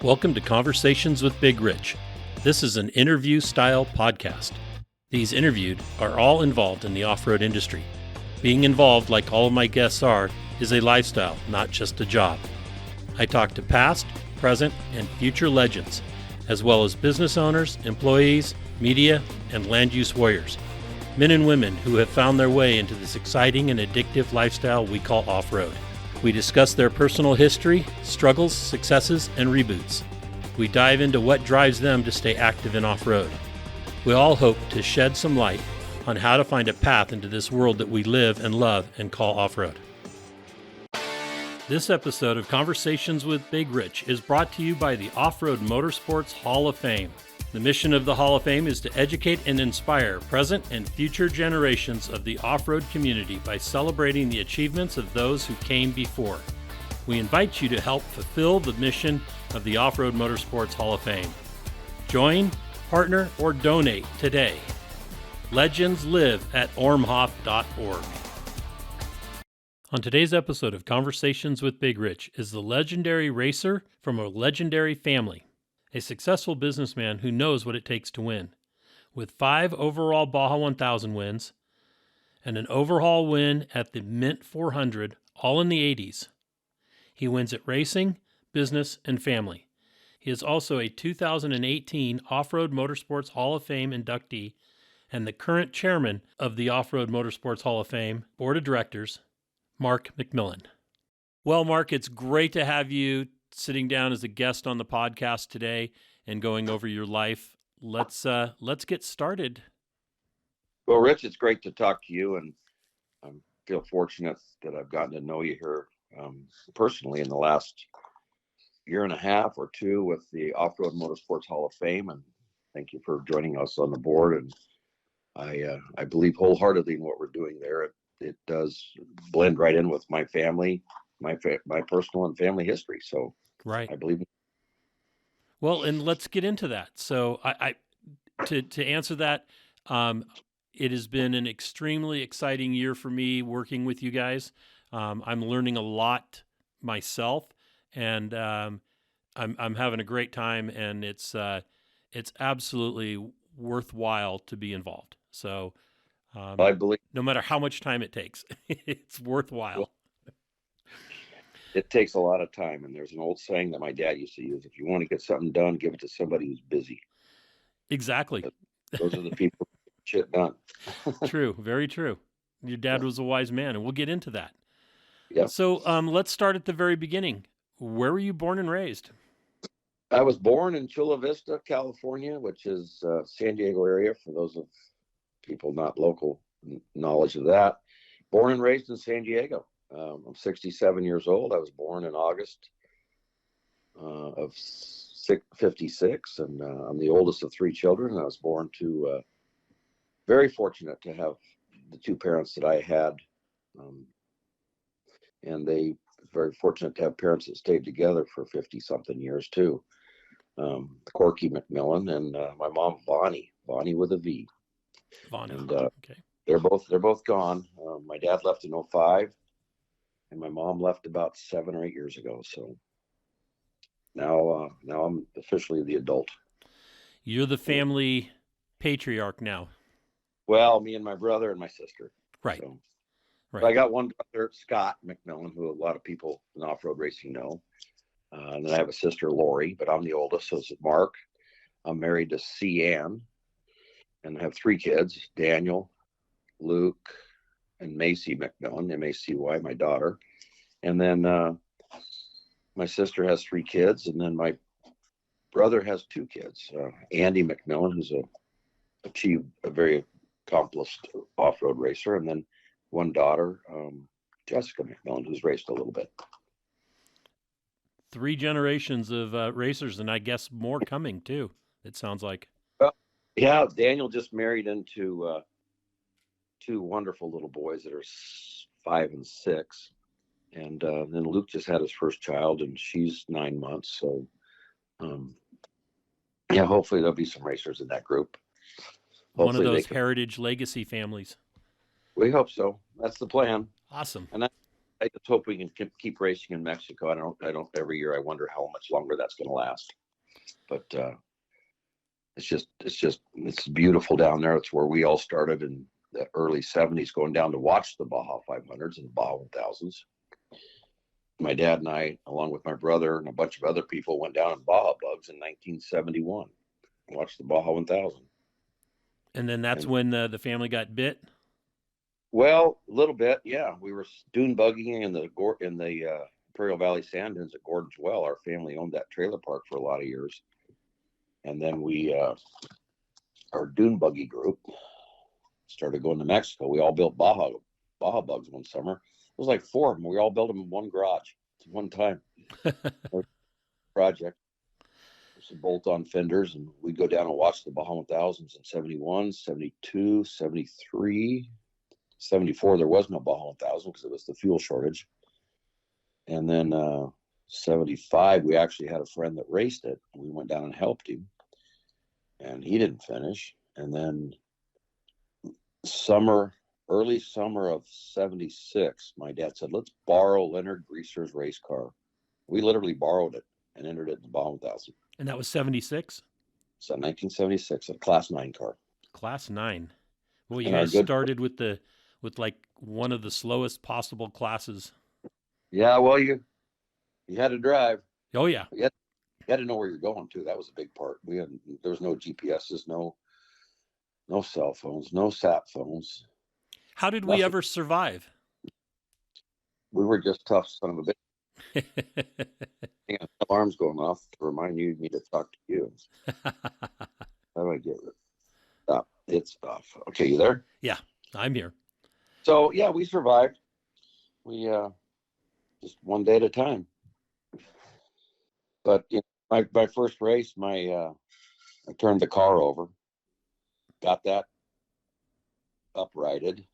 Welcome to Conversations with Big Rich. This is an interview-style podcast. These interviewed are all involved in the off-road industry. Being involved, like all of my guests are, is a lifestyle, not just a job. I talk to past, present, and future legends, as well as business owners, employees, media, and land use warriors. Men and women who have found their way into this exciting and addictive lifestyle we call off-road. We discuss their personal history, struggles, successes, and reboots. We dive into what drives them to stay active in off-road. We all hope to shed some light on how to find a path into this world that we live and love and call off-road. This episode of Conversations with Big Rich is brought to you by the Off-Road Motorsports Hall of Fame. The mission of the Hall of Fame is to educate and inspire present and future generations of the off-road community by celebrating the achievements of those who came before. We invite you to help fulfill the mission of the Off-Road Motorsports Hall of Fame. Join, partner, or donate today. Legends live at ormhoff.org. On today's episode of Conversations with Big Rich is the legendary racer from a legendary family. A successful businessman who knows what it takes to win. With 5 overall Baja 1000 wins and an overhaul win at the Mint 400, all in the 80s. He wins at racing, business, and family. He is also a 2018 Off-Road Motorsports Hall of Fame inductee and the current chairman of the Off-Road Motorsports Hall of Fame Board of Directors, Mark McMillan. Well, Mark, it's great to have you sitting down as a guest on the podcast today and going over your life. Let's get started. Well, Rich, it's great to talk to you, and I feel fortunate that I've gotten to know you here personally in the last year and a half or two with the Off-Road Motorsports Hall of Fame, and thank you for joining us on the board. And I believe wholeheartedly in what we're doing there. It does blend right in with my family, my personal and family history. So right. I believe. Well, and let's get into that. So to answer that, it has been an extremely exciting year for me working with you guys. I'm learning a lot myself, and I'm having a great time, and it's absolutely worthwhile to be involved. So I believe no matter how much time it takes, it's worthwhile. Well, it takes a lot of time, and there's an old saying that my dad used to use: if you want to get something done, give it to somebody who's busy. Exactly. Those are the people who get shit done. True. Very true. Your dad was a wise man, and we'll get into that. Yeah. So let's start at the very beginning. Where were you born and raised? I was born in Chula Vista, California, which is San Diego area, for those of people not local knowledge of that. Born and raised in San Diego. I'm 67 years old. I was born in August of 56, and I'm the oldest of 3 children. I was born to very fortunate to have the 2 parents that I had, and they very fortunate to have parents that stayed together for 50-something years too. Corky McMillan and my mom Bonnie with a V. Bonnie. And okay. They're both gone. My dad left in 2005. And my mom left about 7 or 8 years ago. So now I'm officially the adult. You're the family patriarch now. Well, me and my brother and my sister. Right. So, right. I got one brother, Scott McMillan, who a lot of people in off-road racing know. And then I have a sister, Lori, but I'm the oldest. So is Mark. I'm married to C. Ann, and I have 3 kids: Daniel, Luke, and Macy McMillan, M-A-C-Y, my daughter. And then my sister has 3 kids, and then my brother has 2 kids. Andy McMillan, who's achieved a very accomplished off-road racer, and then one daughter, Jessica McMillan, who's raced a little bit. 3 generations of racers, and I guess more coming too, it sounds like. Well, yeah, Daniel just married into 2 wonderful little boys that are 5 and 6, and then Luke just had his first child, and she's 9 months. So, yeah, hopefully there'll be some racers in that group. Hopefully one of those heritage legacy families. We hope so. That's the plan. Awesome. And I just hope we can keep racing in Mexico. I don't, every year I wonder how much longer that's going to last. But it's beautiful down there. It's where we all started in the early 70s, going down to watch the Baja 500s and the Baja 1000s. My dad and I, along with my brother and a bunch of other people, went down in Baja Bugs in 1971 and watched the Baja 1000. And then that's when the family got bit? Well, a little bit, yeah. We were dune buggying in the Imperial Valley Sand Dunes at Gordon's Well. Our family owned that trailer park for a lot of years. And then we, our dune buggy group, started going to Mexico. We all built Baja Bugs one summer. It was like 4 of them. We all built them in one garage at one time. Project. Some bolt-on fenders, and we'd go down and watch the Baja 1000s in 71, 72, 73, 74. There was no Baja 1000 because it was the fuel shortage. And then 75, we actually had a friend that raced it. We went down and helped him, and he didn't finish. And then early summer of 76, my dad said, let's borrow Leonard Greaser's race car. We literally borrowed it and entered it in the Baja 1000. And that was 76? So 1976, a Class 9 car. Class 9. Well, you guys started with like one of the slowest possible classes. Yeah, well, you had to drive. Oh, yeah. You had to know where you're going, too. That was a big part. There was no GPSs, no cell phones, no sat phones. How did we ever survive? We were just tough son of a bitch. Alarms going off to remind me to talk to you. How do I get it? Stop. It's off. Okay, you there? Yeah, I'm here. So yeah, we survived. We just one day at a time. But my first race, I turned the car over, got that uprighted,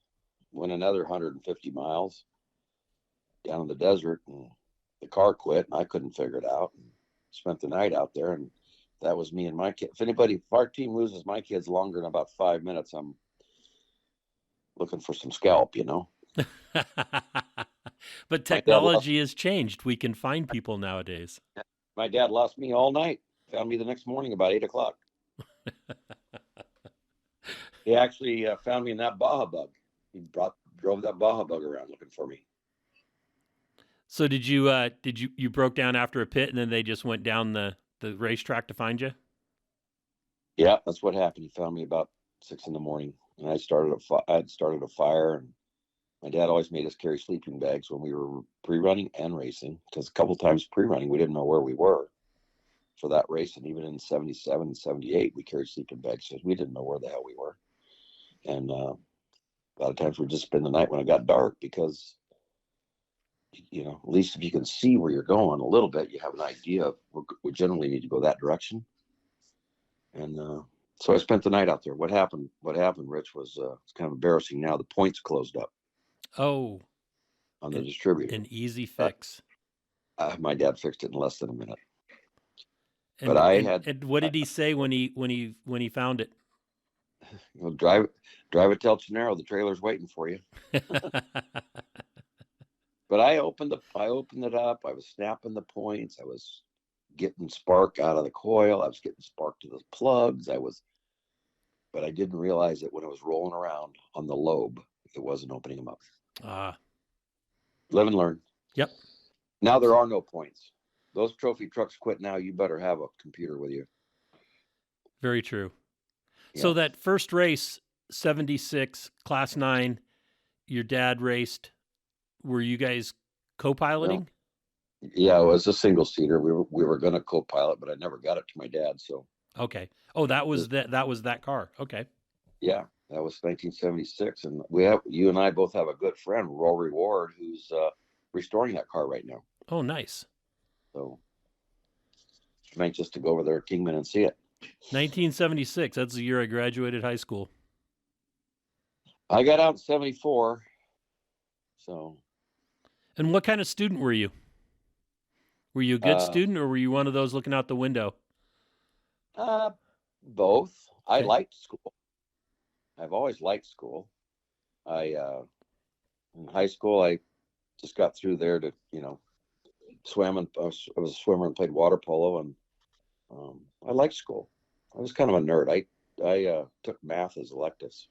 went another 150 miles down in the desert, and the car quit, and I couldn't figure it out. And spent the night out there, and that was me and my kid. If our team loses my kids longer than about 5 minutes, I'm looking for some scalp, But technology has changed. We can find people nowadays. My dad lost me all night. Found me the next morning about 8 o'clock. He actually found me in that Baja Bug. He drove that Baja Bug around looking for me. So did you broke down after a pit, and then they just went down the racetrack to find you? Yeah, that's what happened. He found me about 6 in the morning, and I had started a fire, and my dad always made us carry sleeping bags when we were pre-running and racing, because a couple times pre-running we didn't know where we were for that race, and even in 77 and 78 we carried sleeping bags because we didn't know where the hell we were. And a lot of times we'd just spend the night when it got dark, because at least if you can see where you're going a little bit, you have an idea of we generally need to go that direction. And so I spent the night out there. What happened, Rich, was it's kind of embarrassing now. The points closed up. Oh. On the distributor. An easy fix. My dad fixed it in less than a minute. And, and what did he say when he found it? Drive it till Chenaro. The trailer's waiting for you. But I opened it up. I was snapping the points. I was getting spark out of the coil. I was getting spark to the plugs. But I didn't realize that when it was rolling around on the lobe, it wasn't opening them up. Live and learn. Yep. Now there are no points. Those trophy trucks quit now. You better have a computer with you. Very true. Yeah. So that first race, 76, Class 9, your dad raced. Were you guys co-piloting? No. Yeah, it was a single seater. We were going to co-pilot, but I never got it to my dad. So okay. Oh, that was that car. Okay. Yeah, that was 1976, and you and I both have a good friend, Rory Ward, who's restoring that car right now. Oh, nice. So I'm anxious to go over there at Kingman and see it. 1976. That's the year I graduated high school. I got out in 74. So. And what kind of student were you? Were you a good student, or were you one of those looking out the window? Both. Okay. I liked school. I've always liked school. In high school, I just got through there to, swim, and I was a swimmer and played water polo, and I liked school. I was kind of a nerd. I took math as electives.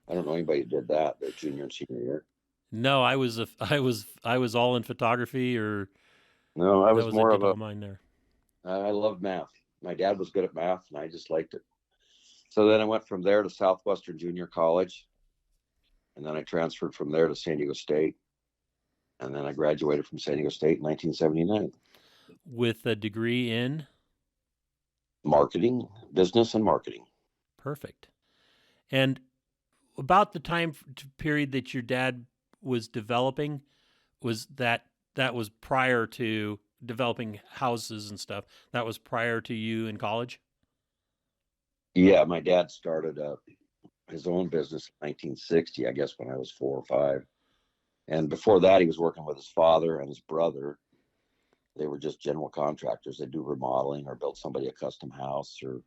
I don't know anybody who did that their junior and senior year. No, I was all in photography, or No, I that was was a more good of a. of mine there. I loved math. My dad was good at math, and I just liked it. So then I went from there to Southwestern Junior College, and then I transferred from there to San Diego State, and then I graduated from San Diego State in 1979. With a degree in Marketing, business, and marketing. perfect. And about the time period that your dad was developing, was that was prior to developing houses and stuff? That was prior to you in college? Yeah, my dad started his own business in 1960, I guess, when I was 4 or 5. And before that, he was working with his father and his brother. They were just general contractors. They do remodeling or build somebody a custom house, or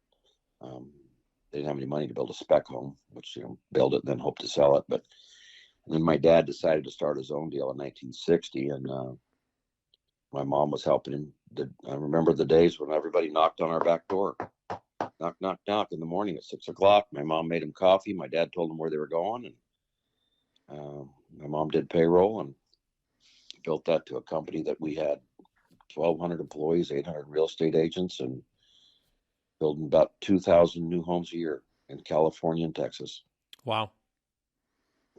they didn't have any money to build a spec home, which, build it and then hope to sell it. But then my dad decided to start his own deal in 1960, and my mom was helping him. I remember the days when everybody knocked on our back door. Knock, knock, knock in the morning at 6 o'clock. My mom made him coffee. My dad told them where they were going, and my mom did payroll and built that to a company that we had 1,200 employees, 800 real estate agents, and building about 2,000 new homes a year in California and Texas. Wow.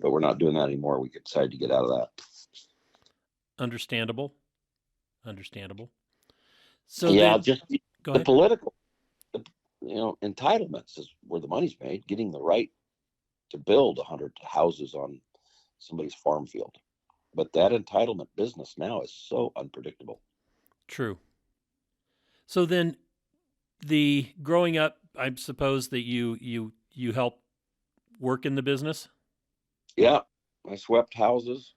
But we're not doing that anymore. We decided to get out of that. Understandable. So Yeah, then, just go the ahead. political, entitlements is where the money's made. Getting the right to build 100 houses on somebody's farm field. But that entitlement business now is so unpredictable. True. So then, the growing up, I suppose that you helped work in the business. Yeah, I swept houses.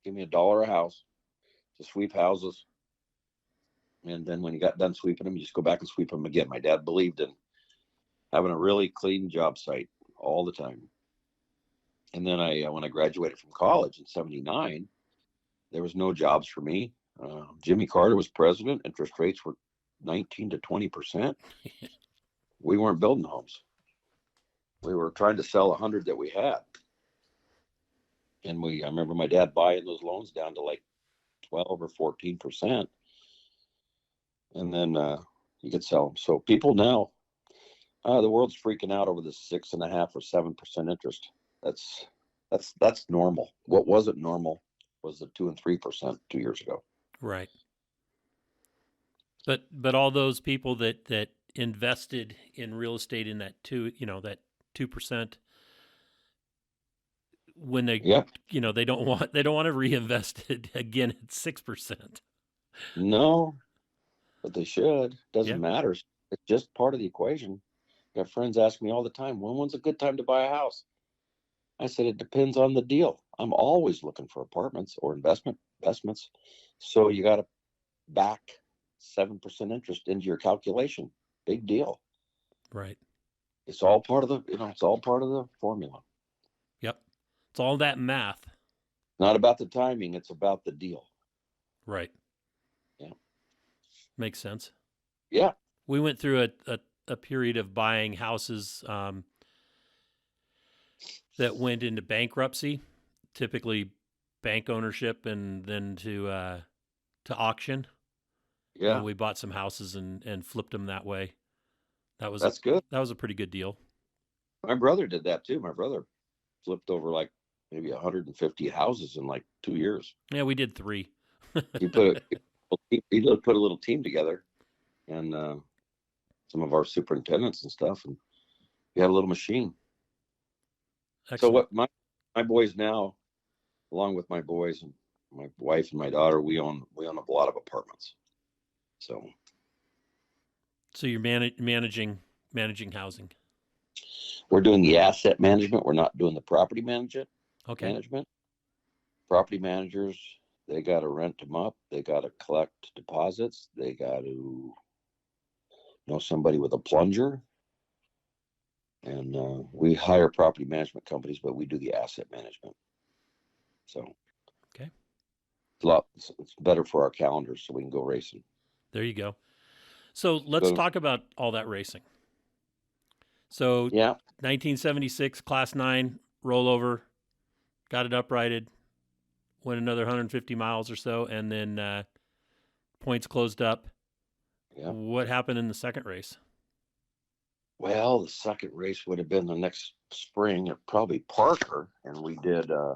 Give me $1 a house to sweep houses. And then when you got done sweeping them, you just go back and sweep them again. My dad believed in having a really clean job site all the time. And then when I graduated from college in 79, there was no jobs for me. Jimmy Carter was president. Interest rates were 19 to 20%. We weren't building homes. We were trying to sell 100 that we had. And I remember my dad buying those loans down to like 12 or 14%. And then you could sell them. So people now, the world's freaking out over the 6.5 or 7% interest. That's normal. What wasn't normal was the 2 and 3% 2 years ago. Right. But all those people that invested in real estate in that 2%, when they Yeah. they don't want to reinvest it again at 6%. No, but they should. Yeah. Doesn't matter. It's just part of the equation. I got friends ask me all the time, when's a good time to buy a house? I said, it depends on the deal. I'm always looking for apartments or investments. So you got to back 7% interest into your calculation. Big deal. Right. It's all part of it's all part of the formula. Yep. It's all that math. Not about the timing. It's about the deal. Right. Yeah. Makes sense. Yeah. We went through a period of buying houses that went into bankruptcy, typically bank ownership, and then to auction. Yeah. And we bought some houses and flipped them that way. That's good. That was a pretty good deal. My brother did that too. My brother flipped over like maybe 150 houses in like 2 years. Yeah, we did 3. He put a little team together, and some of our superintendents and stuff, and we had a little machine. Excellent. So what my boys now, along with my boys and my wife and my daughter, we own a lot of apartments. So you're managing housing. we're doing the asset management. We're not doing the property management. Okay. Management. Property managers, they got to rent them up. They got to collect deposits. They got to know somebody with a plunger. And we hire property management companies, but we do the asset management. So. Okay. It's better for our calendars so we can go racing. There you go. So let's talk about all that racing. So Yeah. 1976 Class 9 rollover, got it uprighted, went another 150 miles or so, and then points closed up. Yeah. What happened in the second race? Well, the second race would have been the next spring at probably Parker, and we did. I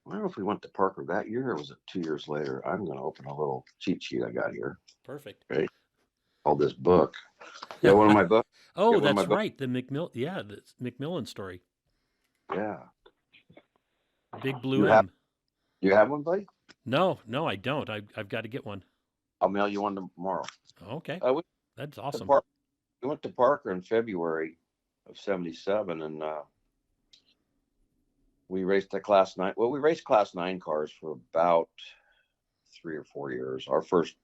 don't know if we went to Parker that year or was it 2 years later. I'm going to open a little cheat sheet I got here. Perfect. Right. All this book. Yeah, one of my books. Oh, that's right. The McMillan story. Yeah. Big Blue M. You have one, buddy? No, I don't. I've got to get one. I'll mail you one tomorrow. Okay. That's awesome. We went to Parker in February of 77, and we raced the Class 9. Well, we raced Class 9 cars for about 3 or 4 years. Our first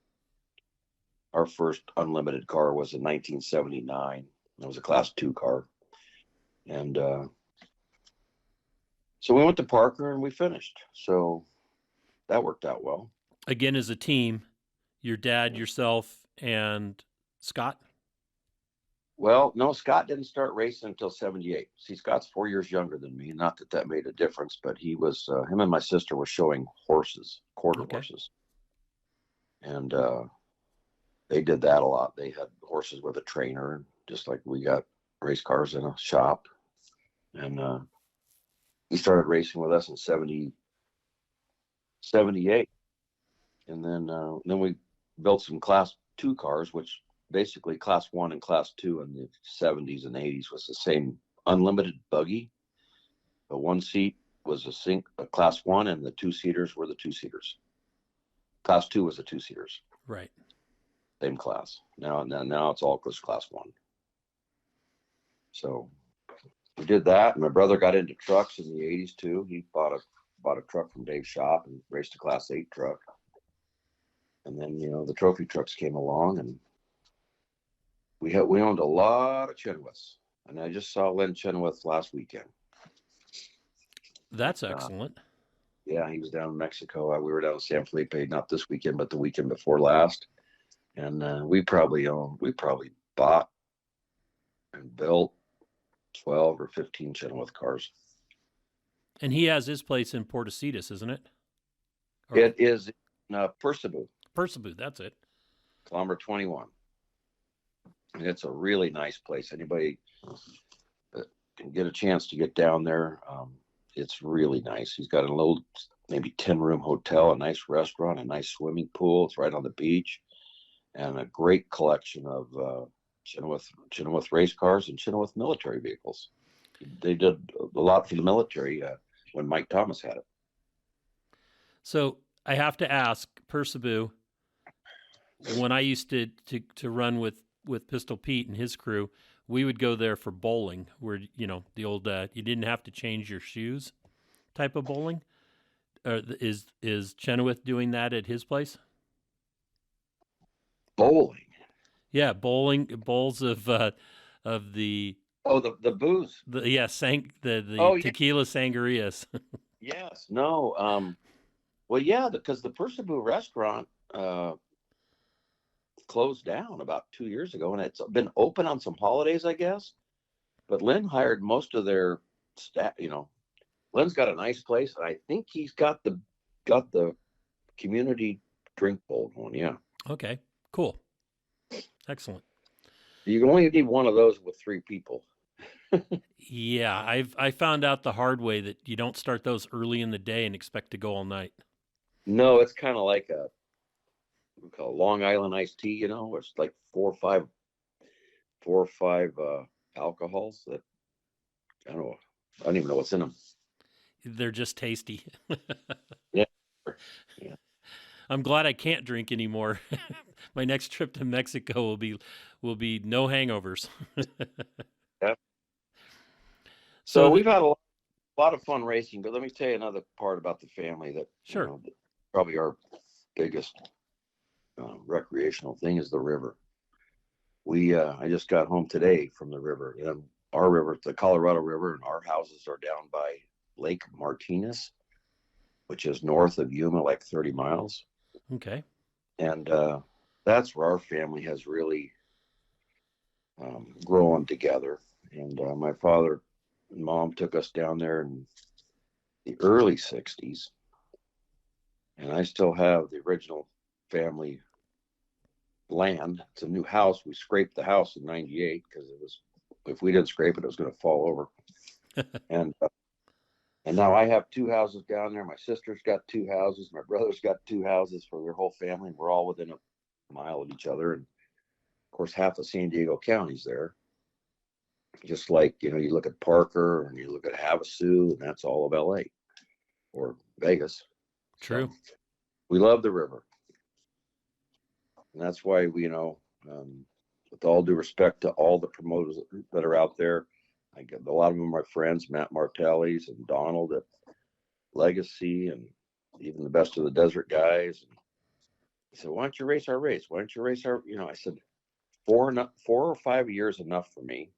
unlimited car was in 1979. It was a Class 2 car. And so we went to Parker and we finished. So that worked out well. Again, as a team, your dad, yourself, and Scott? Well, no, Scott didn't start racing until 78. See, Scott's 4 years younger than me. Not that that made a difference, but he was, him and my sister were showing horses, quarter horses. And they did that a lot. They had horses with a trainer, just like we got race cars in a shop. And he started racing with us in 78. And then we built some Class 2 cars, which basically Class 1 and Class 2 in the 70s and 80s was the same unlimited buggy. The one seat was a Class 1, and the two-seaters were the two-seaters. Class 2 was the two-seaters. Right. Same class. Now it's all Class 1. So we did that. My brother got into trucks in the 80s too. He bought a truck from Dave's shop and raced a Class 8 truck. And then, the trophy trucks came along, and we owned a lot of Chenoweths. And I just saw Len Chenoweth last weekend. That's excellent. Yeah, he was down in Mexico. We were down in San Felipe, not this weekend, but the weekend before last. And we probably bought and built 12 or 15 Chenoweth cars. And he has his place in Portocitas, isn't it? It is in Percebu. Percebu, that's it. Kilometer 21. And it's a really nice place. Anybody that can get a chance to get down there, it's really nice. He's got a little, maybe 10-room hotel, a nice restaurant, a nice swimming pool. It's right on the beach, and a great collection of Chenoweth race cars and Chenoweth military vehicles. They did a lot for the military when Mike Thomas had it. So I have to ask, Percebu, when I used to run with Pistol Pete and his crew, we would go there for bowling, where the old you didn't have to change your shoes type of bowling. Is Chenoweth doing that at his place? Bowling. Yeah, bowls of the the booze. The tequila sangrias. Yes. No. Well, yeah, because the Percebu restaurant closed down about 2 years ago, and it's been open on some holidays, I guess. But Lynn hired most of their staff. Lynn's got a nice place, and I think he's got the community drink bowl going. Yeah. Okay. Cool. Excellent. You can only need one of those with 3 people. Yeah, I found out the hard way that you don't start those early in the day and expect to go all night. No, it's kind of like we call Long Island iced tea. It's like 4 or 5 alcohols that I don't even know what's in them. They're just tasty. Yeah. I'm glad I can't drink anymore. My next trip to Mexico will be no hangovers. Yeah. So we've had a lot of fun racing, but let me tell you another part about the family that sure. Probably our biggest recreational thing is the river. I just got home today from the river. Our river, the Colorado River, and our houses are down by Lake Martinez. which is north of Yuma, like 30 miles. Okay. And that's where our family has really grown together. And my father and mom took us down there in the early 60s. And I still have the original family land. It's a new house. We scraped the house in 98 because if we didn't scrape it, it was going to fall over. And now I have two houses down there. My sister's got two houses. My brother's got two houses for their whole family. We're all within a mile of each other. And of course, half of San Diego County's there. Just like, you look at Parker and you look at Havasu, and that's all of LA or Vegas. True. So we love the river. And that's why with all due respect to all the promoters that are out there, I get a lot of them are my friends, Matt Martelli's and Donald at Legacy, and even the Best of the Desert guys. And he said, "Why don't you race our race? Why don't you race our?" I said, 4 or 5 years enough for me,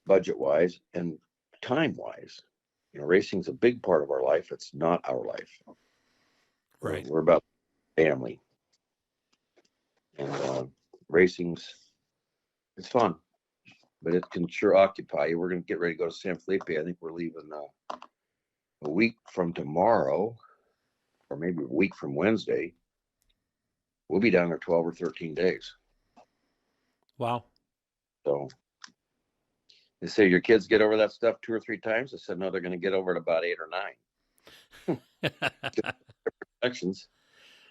budget wise and time wise. Racing's a big part of our life. It's not our life. Right. We're about family, and it's fun. But it can sure occupy you. We're going to get ready to go to San Felipe. I think we're leaving a week from tomorrow, or maybe a week from Wednesday. We'll be down there 12 or 13 days. Wow. So they say your kids get over that stuff 2 or 3 times. I said, no, they're going to get over it about 8 or 9. Sections.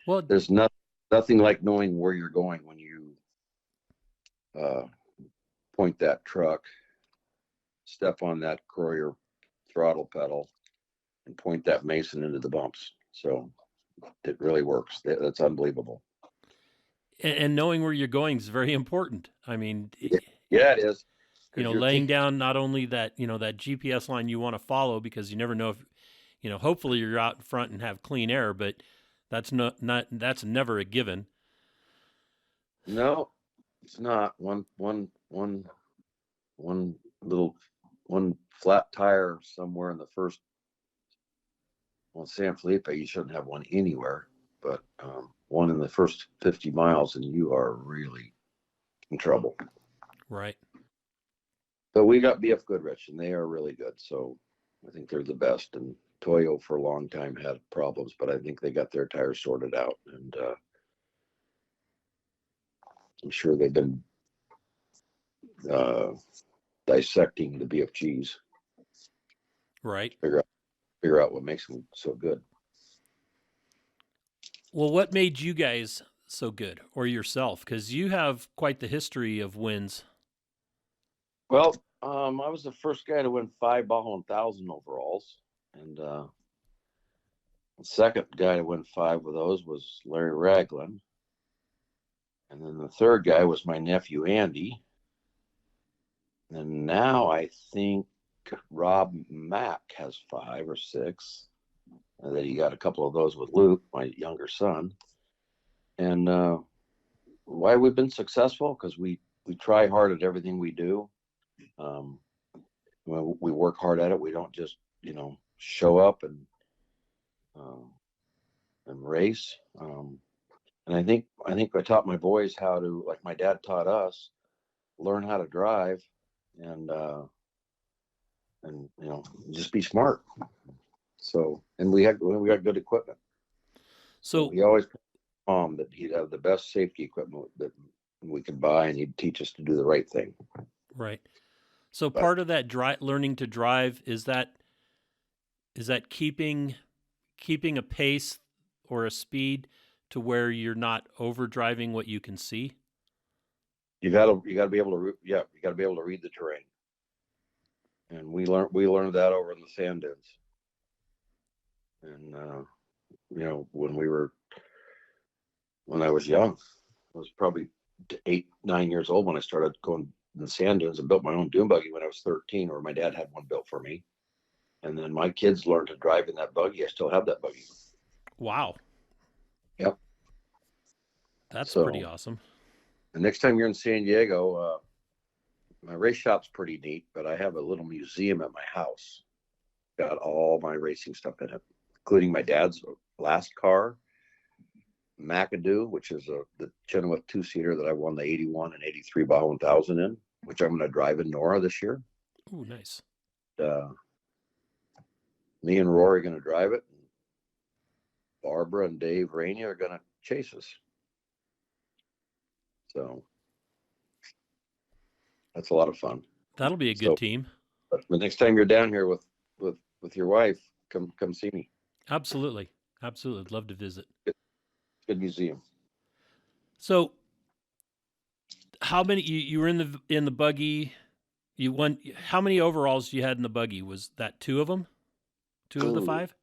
Well, there's nothing like knowing where you're going when you point that truck, step on that courier throttle pedal, and point that Mason into the bumps. So it really works. That's unbelievable. and knowing where you're going is very important. I mean, yeah, it is. Laying down not only that, that GPS line you want to follow, because you never know if, hopefully you're out in front and have clean air, but that's that's never a given. No, it's not. One flat tire somewhere in the first, San Felipe, you shouldn't have one anywhere, but one in the first 50 miles and you are really in trouble. Right. But we got BF Goodrich and they are really good. So I think they're the best. And Toyo for a long time had problems, but I think they got their tires sorted out. And I'm sure they've been dissecting the BFGs. Right. Figure out what makes them so good. Well, what made you guys so good, or yourself? Because you have quite the history of wins. Well, I was the first guy to win 5 Baja 1000 overalls, and the second guy to win 5 of those was Larry Ragland, and then the third guy was my nephew Andy, and now I think Rob Mack has 5 or 6, and then he got a couple of those with Luke, my younger son. And why we've been successful? Because we try hard at everything we do. We work hard at it. We don't just show up and race. And I think I taught my boys how to, like my dad taught us, learn how to drive and just be smart. So, and we got good equipment. So he always told that he'd have the best safety equipment that we could buy, and he'd teach us to do the right thing. Right. So part of that learning to drive is that keeping a pace or a speed to where you're not overdriving what you can see. You got to be able to read the terrain. And we learned that over in the sand dunes. And when I was young, I was probably 8, 9 years old when I started going in the sand dunes and built my own dune buggy when I was 13, or my dad had one built for me. And then my kids learned to drive in that buggy. I still have that buggy. Wow. Yep. That's pretty awesome. The next time you're in San Diego, my race shop's pretty neat, but I have a little museum at my house. Got all my racing stuff in it. including my dad's last car, McAdoo, which is the Chenoweth two-seater that I won the 81 and 83 Baja 1000 in, which I'm going to drive in Nora this year. Oh, nice. Me and Rory are going to drive it. Barbara and Dave Rainey are going to chase us. So that's a lot of fun. That'll be a good team. But the next time you're down here with your wife, come see me. Absolutely. Absolutely. I'd love to visit. Good museum. So how many, you were in the buggy, you won, how many overalls you had in the buggy? Was that 2 of them? 2 of the 5?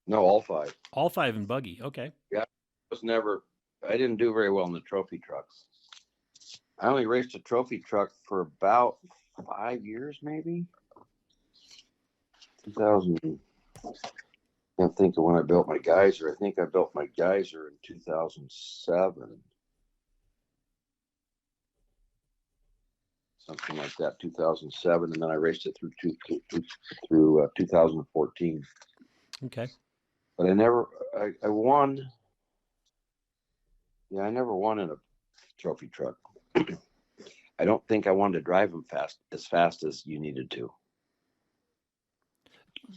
No, all 5. All 5 in buggy. Okay. Yeah. I didn't do very well in the trophy trucks. I only raced a trophy truck for about 5 years, maybe. 2000. I can't think of when I built my geyser. I think I built my geyser in 2007. Something like that, 2007. And then I raced it through 2014. Okay. But I won. Yeah, I never won in a trophy truck. I don't think I wanted to drive them as fast as you needed to.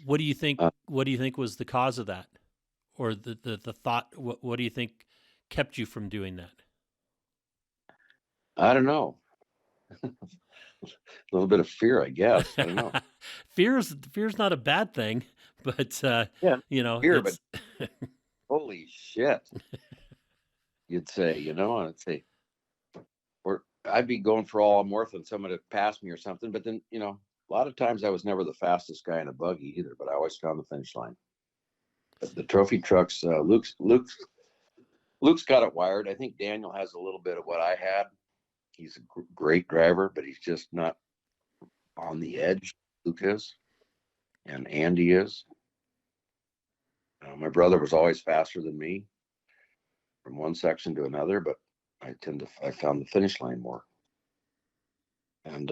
What do you think? What do you think was the cause of that, or the thought? What do you think kept you from doing that? I don't know. A little bit of fear, I guess. I don't know. Fear's not a bad thing, but yeah, fear, but holy shit, you'd say, and I'd say, or I'd be going for all I'm worth and someone to pass me or something. But then, a lot of times I was never the fastest guy in a buggy either, but I always found the finish line. But the trophy trucks, Luke's got it wired. I think Daniel has a little bit of what I had. He's a great driver, but he's just not on the edge. Luke is, and Andy is. My brother was always faster than me from one section to another, but I found the finish line more. And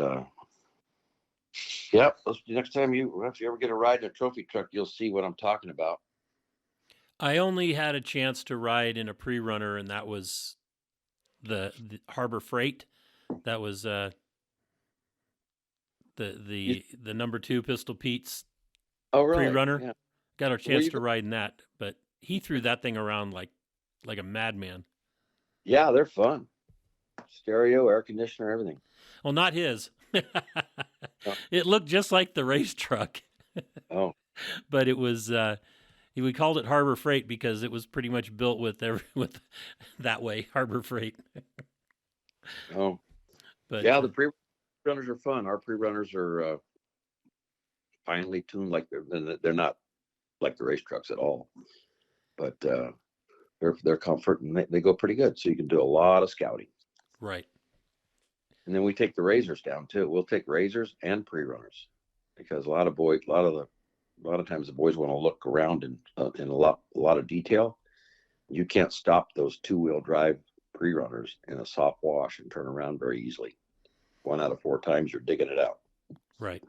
next time if you ever get a ride in a trophy truck, you'll see what I'm talking about. I only had a chance to ride in a pre-runner, and that was the Harbor Freight. That was the number 2 Pistol Pete's pre-runner. Yeah. Got a chance to ride in that, but he threw that thing around like a madman. Yeah, they're fun. Stereo, air conditioner, everything. Well, not his. It looked just like the race truck. Oh. But it was we called it Harbor Freight because it was pretty much built with that way, Harbor Freight. Oh. But yeah, the pre-runners are fun. Our pre-runners are finely tuned, like they're not like the race trucks at all. But they're comfort and they go pretty good. So you can do a lot of scouting. Right. And then we take the razors down too. We'll take razors and pre-runners because a lot of times the boys want to look around in a lot of detail. You can't stop those 2-wheel drive pre-runners in a soft wash and turn around very easily. 1 out of 4 times you're digging it out. Right.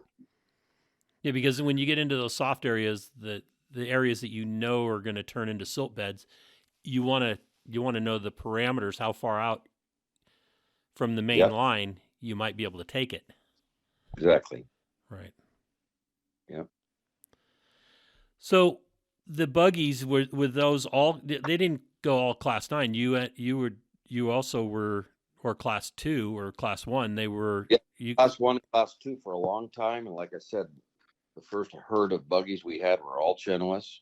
Yeah, because when you get into those soft areas, the areas that are going to turn into silt beds, you want to know the parameters, how far out from the main line you might be able to take it. Exactly. Right. Yeah. So the buggies were those all? They didn't go all Class 9. You also were, or Class 2 or Class 1. They were Class 1 and Class 2 for a long time, and like I said, the first herd of buggies we had were all Chenoweths.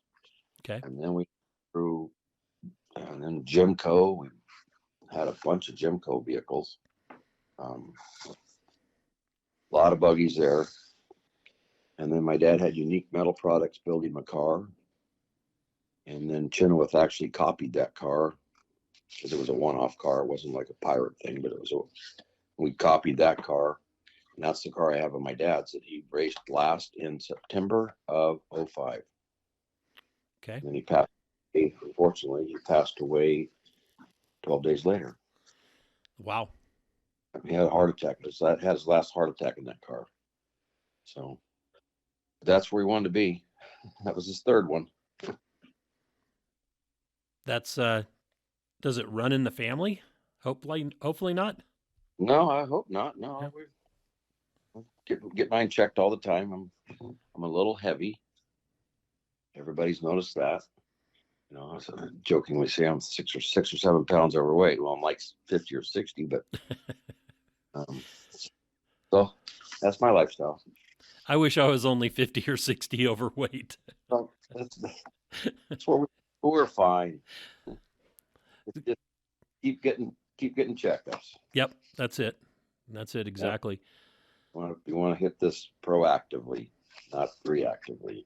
Okay. And then and then Jimco. We had a bunch of Jimco vehicles. A lot of buggies there. And then my dad had Unique Metal Products building my car. And then Chenoweth actually copied that car because it was a one-off car. It wasn't like a pirate thing, but we copied that car. And that's the car I have of my dad's that he raced last in September of 2005. Okay. And then he passed away. Unfortunately, he passed away 12 days later. Wow. He had a heart attack. Had his last heart attack in that car. So that's where he wanted to be. That was his third one. That's does it run in the family? Hopefully not. No, I hope not. Yeah. No, we get mine checked all the time. I'm a little heavy. Everybody's noticed that. You know, I jokingly say I'm 6 or 7 pounds overweight. Well, I'm like 50 or 60, but um, so that's my lifestyle. I wish I was only 50 or 60 overweight. So that's where we're fine. Just keep getting checkups. Yep, that's it. That's it exactly. You want to hit this proactively, not reactively.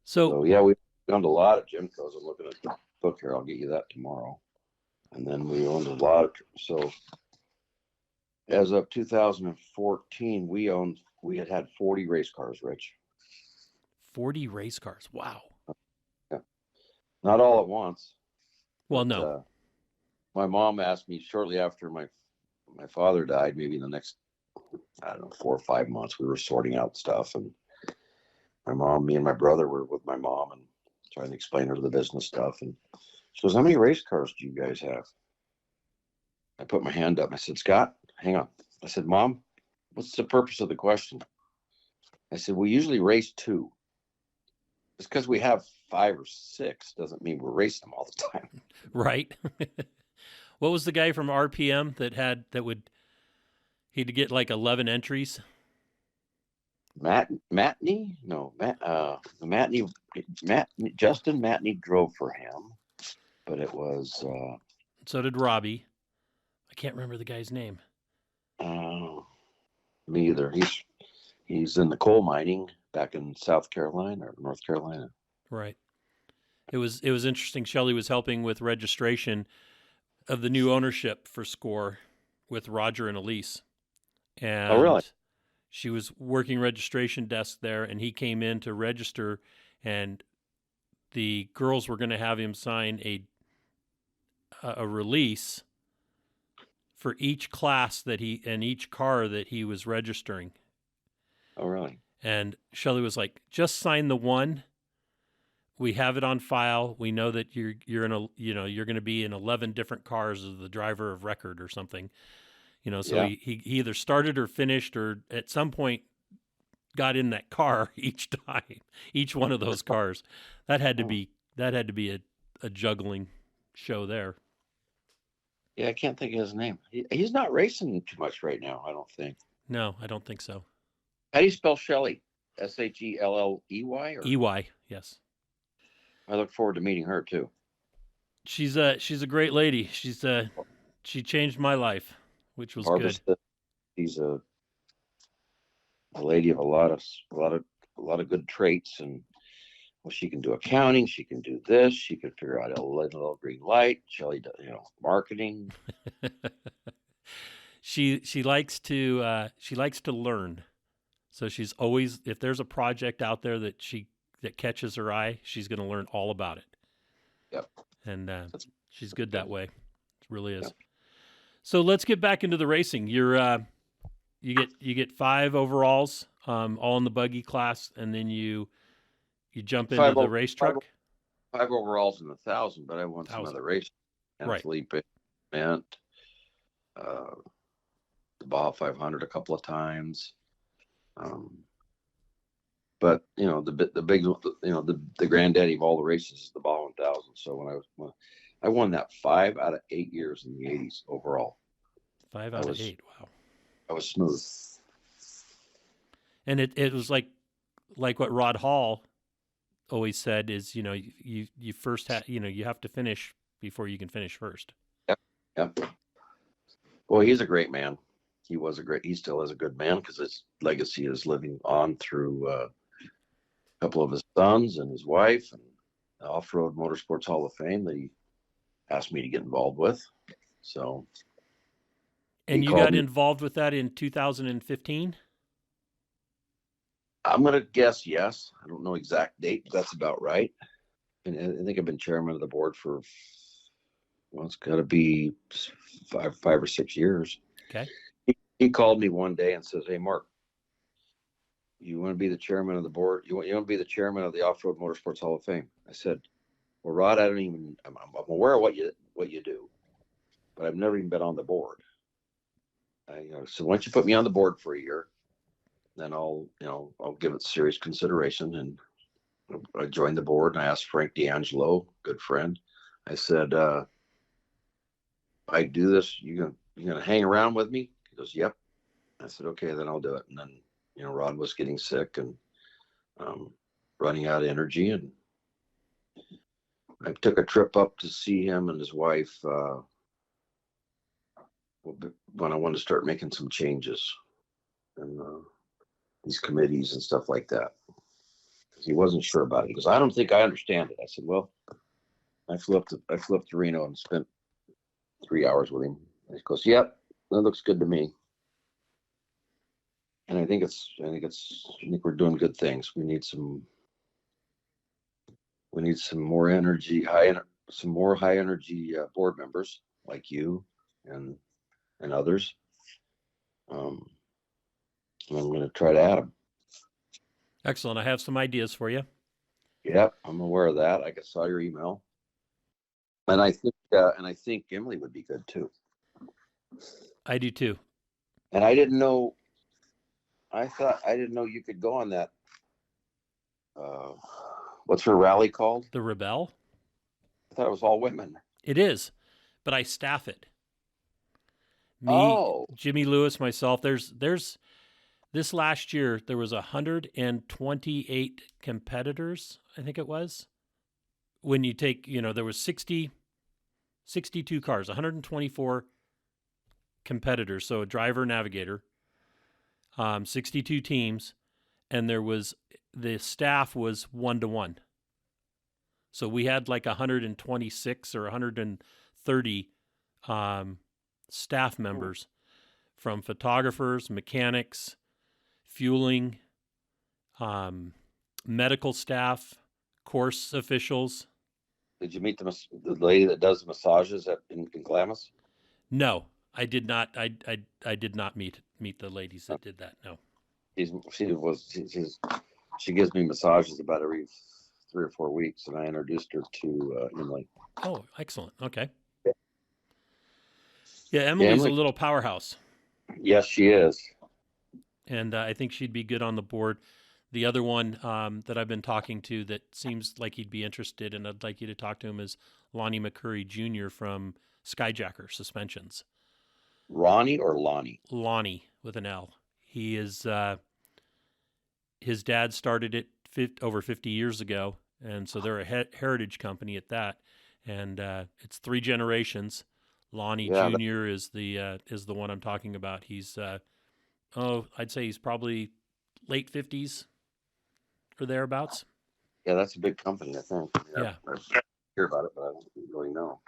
So yeah, we've gone to a lot of Gymcos. I'm looking at the book here. I'll get you that tomorrow. And then we owned a lot of, so as of 2014, we had 40 race cars, Rich. 40 race cars. Wow. Yeah. Not all at once. Well, no. My mom asked me shortly after my father died, maybe in the next, I don't know, 4 or 5 months, we were sorting out stuff. And me and my brother were with my mom and trying to explain her the business stuff. And she goes, "How many race cars do you guys have?" I put my hand up. I said, "Scott, hang on." I said, "Mom, what's the purpose of the question?" I said, "We usually race 2. Just because we have 5 or 6 doesn't mean we're racing them all the time." Right. What was the guy from RPM he'd get like 11 entries? Matney? No, Justin Matney drove for him, but it was. So did Robbie. I can't remember the guy's name. Me either. He's in the coal mining back in South Carolina or North Carolina. Right. It was interesting. Shelley was helping with registration of the new ownership for SCORE with Roger and Elise. And oh, really? She was working registration desk there, and he came in to register, and the girls were going to have him sign a release for each class and each car that he was registering. Oh, really? And Shelley was like, "Just sign the one. We have it on file. We know that you're going to be in 11 different cars as the driver of record or something." So yeah. he either started or finished or at some point got in that car each time, each one of those cars. That had to be a juggling show there. Yeah, I can't think of his name. He's not racing too much right now, I don't think. No, I don't think so. How do you spell Shelley? Shelley? EY, yes. I look forward to meeting her too. She's a great lady. She changed my life, which was good. She's a lady of a lot of good traits, and well, she can do accounting, she can do this, she can figure out a little green light. Shelley does, marketing. She likes to learn. So she's always, if there's a project out there that catches her eye, she's going to learn all about it. Yep. And she's good that way. It really is. Yep. So let's get back into the racing. You get 5 overalls, all in the buggy class, and then you jump into the race truck. 5 overalls in 1,000, but I won some other races. And right. Felipe meant the Baja 500 a couple of times. But the big, the granddaddy of all the races is the Baja 1000. So when I won that 5 out of 8 years in the 80s overall. 5 out of 8. Wow. I was smooth. And it was like what Rod Hall always said is, you first you have to finish before you can finish first. Yep. Well, he's a great man. He still is a good man because his legacy is living on through a couple of his sons and his wife, and the Off-Road Motorsports Hall of Fame that he asked me to get involved with. So. And you got involved with that in 2015? I'm going to guess yes. I don't know exact date, but that's about right. And I think I've been chairman of the board for, it's got to be 5 or 6 years. Okay. He called me one day and says, "Hey, Mark, you want to be the chairman of the board? You want to be the chairman of the Off-Road Motorsports Hall of Fame? I said, well, Rod, I'm aware of what you do, but I've never even been on the board. So why don't you put me on the board for a year? Then I'll give it serious consideration. And I joined the board, and I asked Frank D'Angelo, good friend. I said, I do this. You gonna hang around with me? He goes, yep. I said, okay, then I'll do it. And then, Rod was getting sick and running out of energy. And I took a trip up to see him and his wife when I wanted to start making some changes and these committees and stuff like that. He wasn't sure about it. He goes, I don't think I understand it. I said, well, I flew up to Reno and spent 3 hours with him. And he goes, yep, that looks good to me. And I think we're doing good things. We need some more energy, some more high energy board members like you and others. And I'm going to try to add them. Excellent. I have some ideas for you. Yep, I'm aware of that. I saw your email, and I think Emily would be good too. I do too. And I didn't know you could go on that. What's her rally called? The Rebel. I thought it was all women. It is, but I staff it. Me, Jimmy Lewis, myself. There's this last year there was 128 competitors. I think it was. When you take, there was 62 cars, 124 competitors. So a driver, navigator, 62 teams, and the staff was 1-to-1. So we had like 126 or 130 staff members from photographers, mechanics, fueling, medical staff, course officials. Did you meet the lady that does the massages in Glamis? No, I did not. I did not meet the ladies that did that. No. She gives me massages about every 3 or 4 weeks, and I introduced her to Emily. Oh, excellent. Okay. Yeah, Emily's a little powerhouse. Yes, she is. And I think she'd be good on the board. The other one that I've been talking to that seems like he'd be interested, and I'd like you to talk to him, is Lonnie McCurry Jr. from Skyjacker Suspensions. Ronnie or Lonnie? Lonnie with an L. He is, his dad started it over 50 years ago, and so they're a heritage company at that. And it's 3 generations. Lonnie Jr. is the one I'm talking about. He's I'd say he's probably late 50s or thereabouts. Yeah, that's a big company, I think. Yeah. I hear about it, but I don't really know.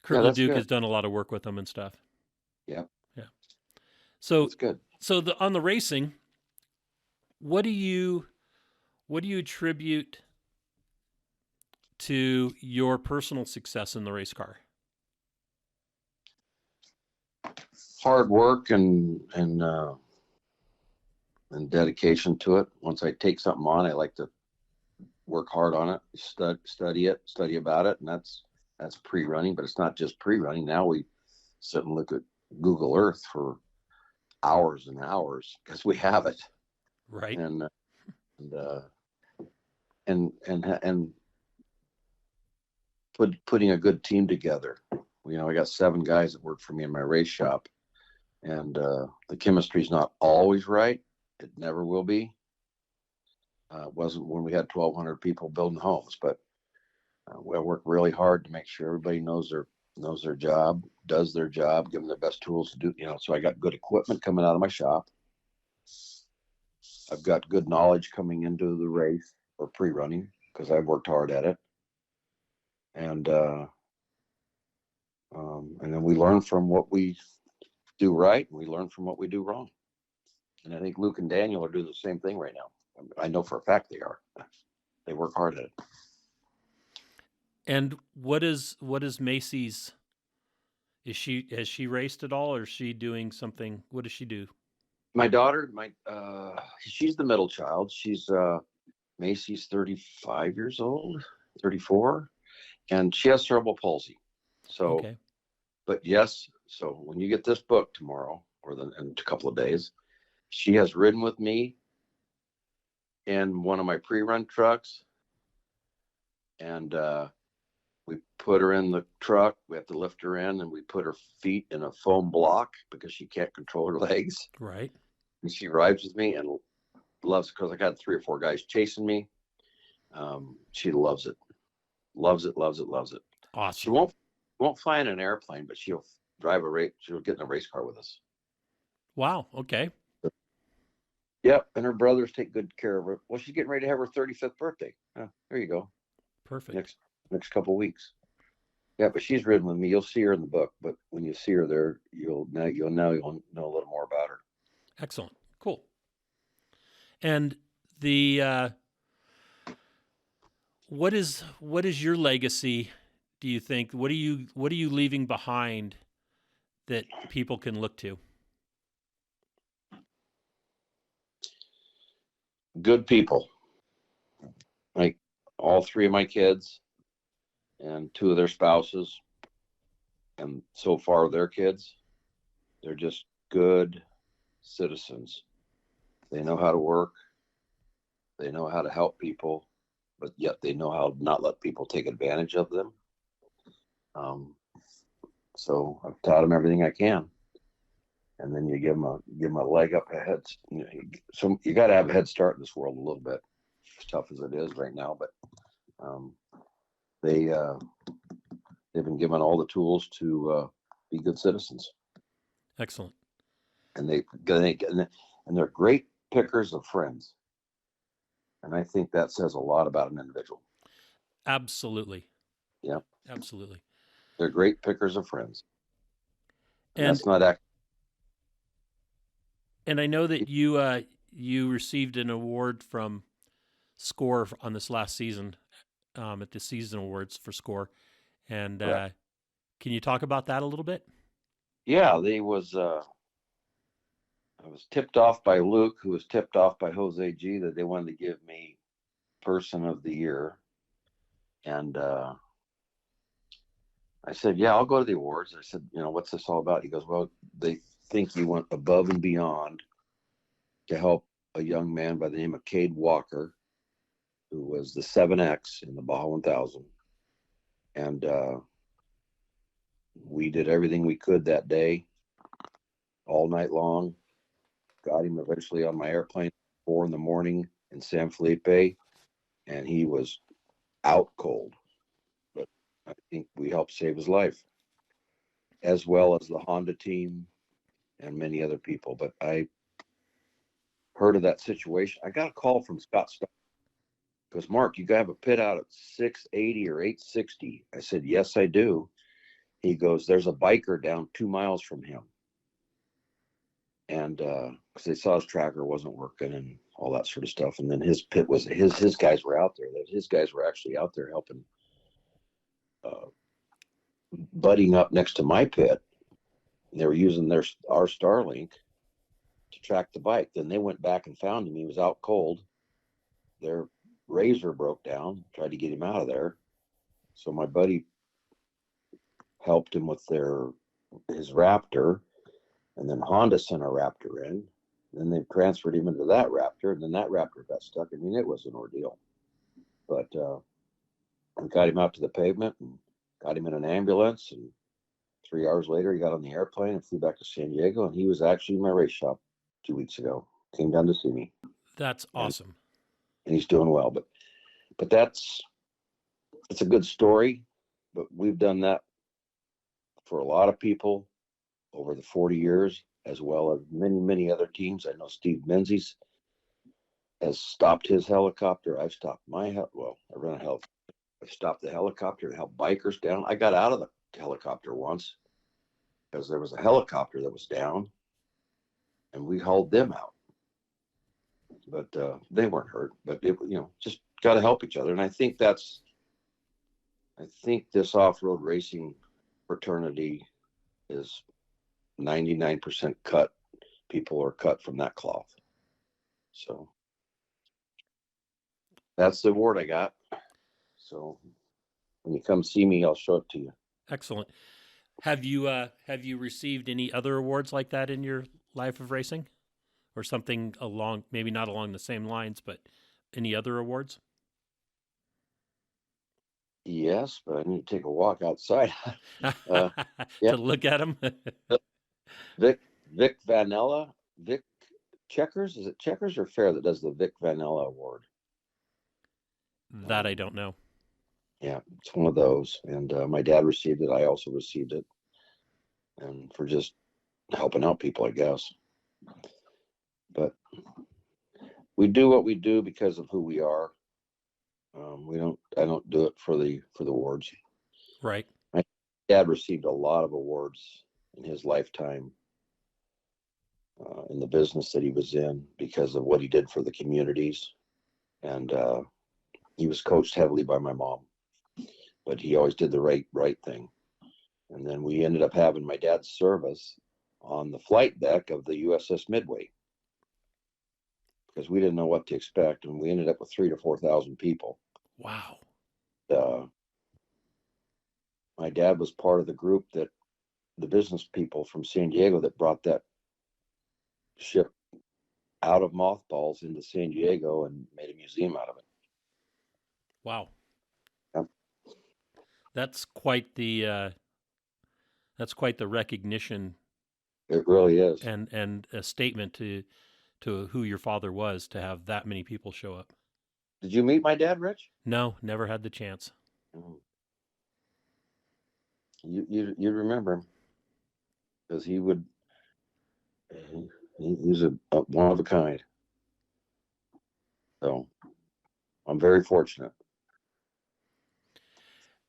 Kurt LeDuc has done a lot of work with them and stuff. Yeah. Yeah. So that's good. So on the racing, what do you attribute to your personal success in the race car? Hard work and dedication to it. Once I take something on, I like to work hard on it, study about it, and that's pre-running. But it's not just pre-running. Now we sit and look at Google Earth for hours and hours because we have it, right? And putting a good team together. I got 7 guys that work for me in my race shop, and the chemistry's not always right. It never will be. It wasn't when we had 1,200 people building homes, but we work really hard to make sure everybody knows their job, does their job, give them the best tools to do. So I got good equipment coming out of my shop. I've got good knowledge coming into the race or pre-running because I've worked hard at it, and then we learn from what we do right, and we learn from what we do wrong. And I think Luke and Daniel are doing the same thing right now. I know for a fact they are. They work hard at it. And what is Macy's? Has she raced at all, or is she doing something? What does she do? My daughter, she's the middle child. She's Macy's 35 years old, 34, and she has cerebral palsy. So, Okay. but yes, so when you get this book tomorrow in a couple of days, she has ridden with me in one of my pre-run trucks, and we put her in the truck. We have to lift her in, and we put her feet in a foam block because she can't control her legs. Right. And she rides with me and loves it because I got 3 or 4 guys chasing me. She loves it, loves it, loves it, loves it. She Awesome. won't fly in an airplane, but she'll drive a race. She'll get in a race car with us. Wow. Okay. Yep, and her brothers take good care of her. Well, she's getting ready to have her 35th birthday. There you go. Perfect. Next couple of weeks. Yeah, but she's ridden with me. You'll see her in the book, but when you see her there, you'll know a little more about her. Excellent. Cool. And the what is your legacy, do you think? What are you leaving behind that people can look to? Good people. Like all 3 of my kids and 2 of their spouses, and so far their kids, they're just good citizens. They know how to work. They know how to help people, but yet they know how to not let people take advantage of them. So I've taught them everything I can, and then you give them a leg up ahead. So you got to have a head start in this world a little bit, as tough as it is right now. But they've been given all the tools to be good citizens. Excellent. And they're great pickers of friends, and I think that says a lot about an individual. Absolutely. Yeah, Absolutely. they're great pickers of friends, and And that's not I know that you received an award from SCORE on this last season, at the season awards for SCORE. And correct. can you talk about that a little bit? Yeah, I was tipped off by Luke, who was tipped off by Jose G, that they wanted to give me Person of the Year. And I said, yeah, I'll go to the awards. I said, what's this all about? He goes, well, they think you went above and beyond to help a young man by the name of Cade Walker, who was the 7X in the Baja 1000. And we did everything we could that day, all night long. Got him eventually on my airplane at 4 a.m. in San Felipe, and he was out cold. But I think we helped save his life, as well as the Honda team and many other people. But I heard of that situation. I got a call from Scott Starr. Goes, Mark, you have a pit out at 680 or 860. I said, yes, I do. He goes, there's a biker down 2 miles from him. And because they saw his tracker wasn't working and all that sort of stuff. And then his pit was his guys were out there. His guys were actually out there helping, butting up next to my pit. They were using our Starlink to track the bike. Then they went back and found him. He was out cold. Their razor broke down, tried to get him out of there. So my buddy helped him with his Raptor, and then Honda sent a Raptor in. Then they transferred him into that Raptor, and then that Raptor got stuck. I mean, it was an ordeal. But we got him out to the pavement and got him in an ambulance. And 3 hours later, he got on the airplane and flew back to San Diego. And he was actually in my race shop 2 weeks ago. Came down to see me. That's awesome. And he's doing well. But it's a good story. But we've done that for a lot of people over the 40 years, as well as many, many other teams. I know Steve Menzies has stopped his helicopter. I've stopped I run a helicopter. I've stopped the helicopter to help bikers down. I got out of the helicopter once because there was a helicopter that was down, and we hauled them out. But they weren't hurt. But just got to help each other. And I think this off-road racing fraternity is 99% cut people are cut from that cloth. So that's the award I got. So when you come see me, I'll show it to you. Excellent. Have you received any other awards like that in your life of racing, or something along, maybe not along the same lines, but any other awards? Yes, but I need to take a walk outside. To Yeah, look at them? Vic Vanilla, Vic Checkers. Is it Checkers or Fair that does the Vic Vanilla Award? That I don't know. Yeah, it's one of those. And my dad received it. I also received it, and for just helping out people, I guess. But we do what we do because of who we are. We don't. I don't do it for the awards. Right. My dad received a lot of awards in his lifetime in the business that he was in because of what he did for the communities, and he was coached heavily by my mom, but he always did the right thing. And then we ended up having my dad's service on the flight deck of the USS Midway because we didn't know what to expect, and we ended up with 3,000 to 4,000 people. Wow. My dad was part of the group that the business people from San Diego that brought that ship out of mothballs into San Diego and made a museum out of it. Wow. Yeah. That's quite the recognition. It really is. And a statement to who your father was, to have that many people show up. Did you meet my dad, Rich? No, never had the chance. You remember him because he would. He's a one of a kind. So I'm very fortunate.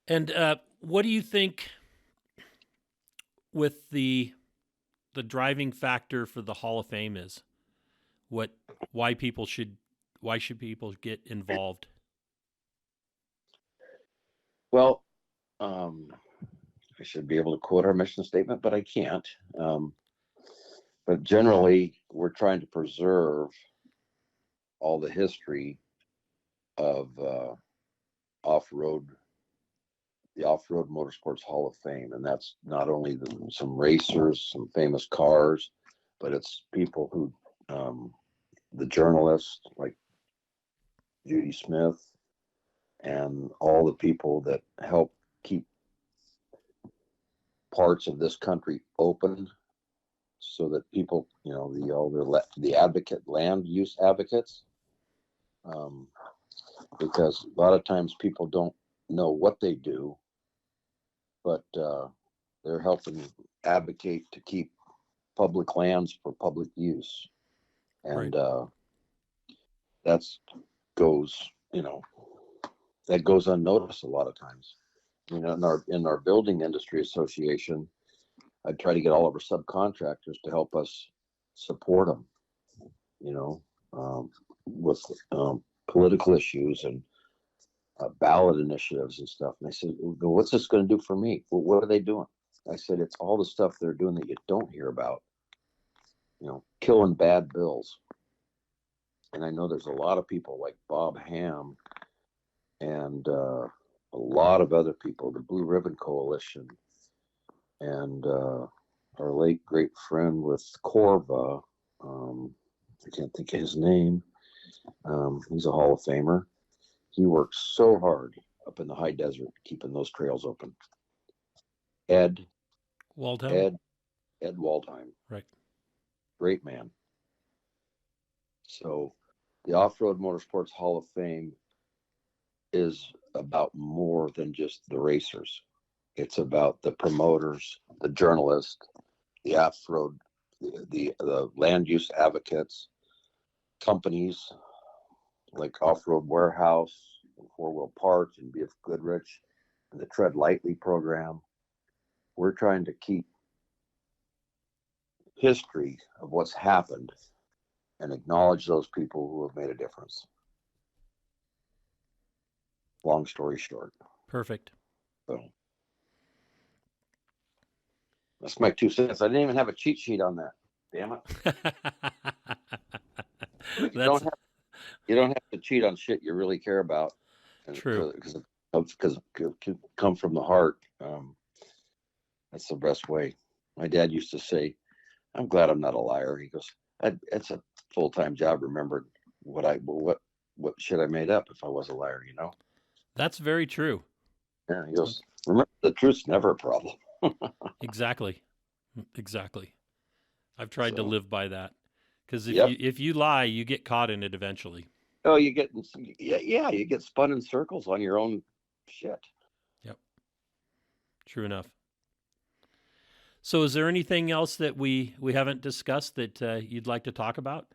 And what do you think with the driving factor for the Hall of Fame is? Why should people get involved? Well, I should be able to quote our mission statement, but I can't. But generally, we're trying to preserve all the history of off-road, the Off-Road Motorsports Hall of Fame, and that's not only some racers, some famous cars, but it's people who, the journalists like Judy Smith, and all the people that help keep parts of this country open so that people, the land use advocates, because a lot of times people don't know what they do, but they're helping advocate to keep public lands for public use, and Right. that's goes, that goes unnoticed a lot of times. In our building industry association, I try to get all of our subcontractors to help us support them, with political issues and ballot initiatives and stuff. And I said, well, what's this going to do for me? Well, what are they doing? I said, it's all the stuff they're doing that you don't hear about, killing bad bills. And I know there's a lot of people like Bob Ham and a lot of other people, the Blue Ribbon Coalition, and our late great friend with Corva. I can't think of his name. He's a Hall of Famer. He works so hard up in the high desert, keeping those trails open. Ed Waldheim? Waldheim, Right. great man. So the Off-Road Motorsports Hall of Fame is about more than just the racers. It's about the promoters, the journalists, the off-road, the land use advocates, companies like Off-Road Warehouse and Four Wheel Parts and BF Goodrich and the Tread Lightly program. We're trying to keep history of what's happened and acknowledge those people who have made a difference. Long story short. Perfect. So that's my 2 cents. I didn't even have a cheat sheet on that. Damn it. That's You don't have to cheat on shit you really care about. true. Because it can come from the heart. That's the best way. My dad used to say, "I'm glad I'm not a liar." He goes, "It's a full-time job. Remember what shit I made up if I was a liar, you know?" That's very true. Yeah. He goes, "Remember, the truth's never a problem." Exactly. Exactly. I've tried to So, live by that. Because yep. if you lie, you get caught in it eventually. Oh, you get spun in circles on your own shit. Yep. True enough. So is there anything else that we haven't discussed that you'd like to talk about?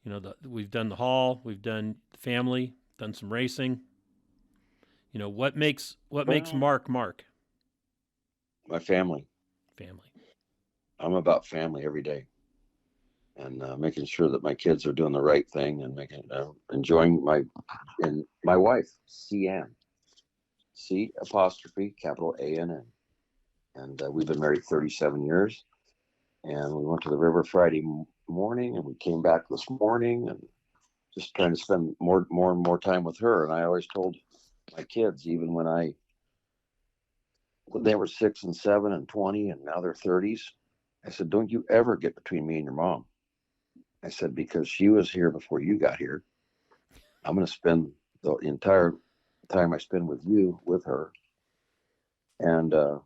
You know, we've done the hall, we've done the family, done some racing. You know, what makes Mark Mark? My family. Family. I'm about family every day, and making sure that my kids are doing the right thing and enjoying my wife, Cian, C''ANN, and we've been married 37 years. And we went to the river Friday morning, and we came back this morning, and just trying to spend more and more time with her. And I always told my kids, even when they were 6 and 7 and 20, and now they're 30s, I said, "Don't you ever get between me and your mom." I said, "Because she was here before you got here. I'm going to spend the entire time I spend with you with her, and I'm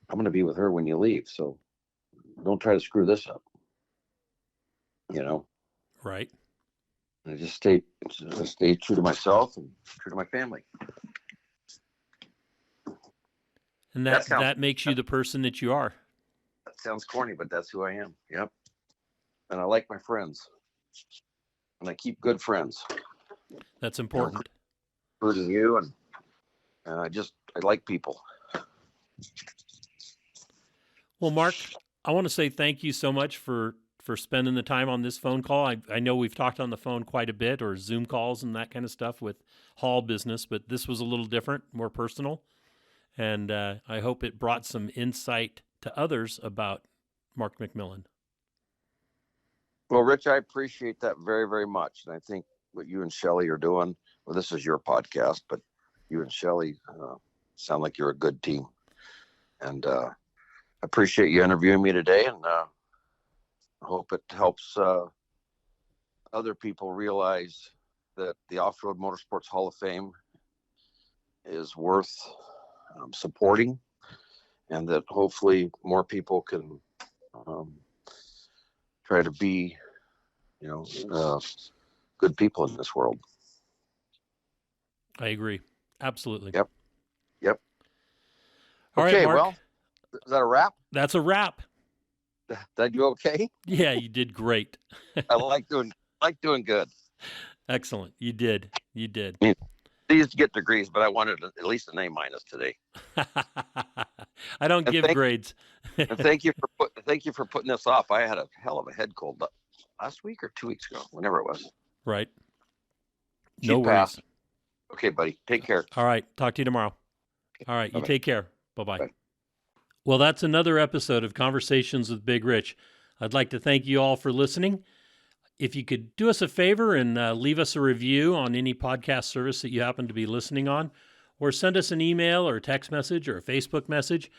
going to be with her when you leave. So don't try to screw this up, you know." Right. And I just stay true to myself and true to my family. And that makes you the person that you are. That sounds corny, but that's who I am. Yep. And I like my friends, and I keep good friends. That's important. Including you, and I like people. Well, Mark, I want to say thank you so much for spending the time on this phone call. I know we've talked on the phone quite a bit, or Zoom calls and that kind of stuff with hall business, but this was a little different, more personal. And I hope it brought some insight to others about Mark McMillan. Well, Rich, I appreciate that very, very much. And I think what you and Shelley are doing, well, this is your podcast, but you and Shelley sound like you're a good team. And I appreciate you interviewing me today. And I hope it helps other people realize that the Off-Road Motorsports Hall of Fame is worth supporting, and that hopefully more people can try to be, good people in this world. I agree. Absolutely. Yep. All okay, right, Mark. well, is that a wrap? That's a wrap. Did I do okay? Yeah, you did great. I like doing good. Excellent. You did. These get degrees, but I wanted at least an A- today. I don't give grades. And thank you for putting this off. I had a hell of a head cold last week or 2 weeks ago, whenever it was. Right. No worries. Okay, buddy. Take care. All right. Talk to you tomorrow. All right. Bye-bye. You take care. Bye-bye. Bye. Well, that's another episode of Conversations with Big Rich. I'd like to thank you all for listening. If you could do us a favor and leave us a review on any podcast service that you happen to be listening on, or send us an email or a text message or a Facebook message,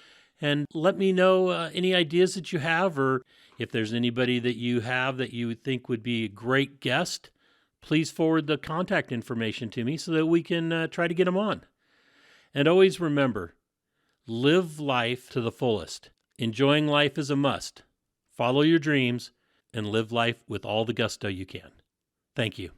and let me know any ideas that you have, or if there's anybody that you have that you think would be a great guest, please forward the contact information to me so that we can try to get them on. And always remember, live life to the fullest. Enjoying life is a must. Follow your dreams and live life with all the gusto you can. Thank you.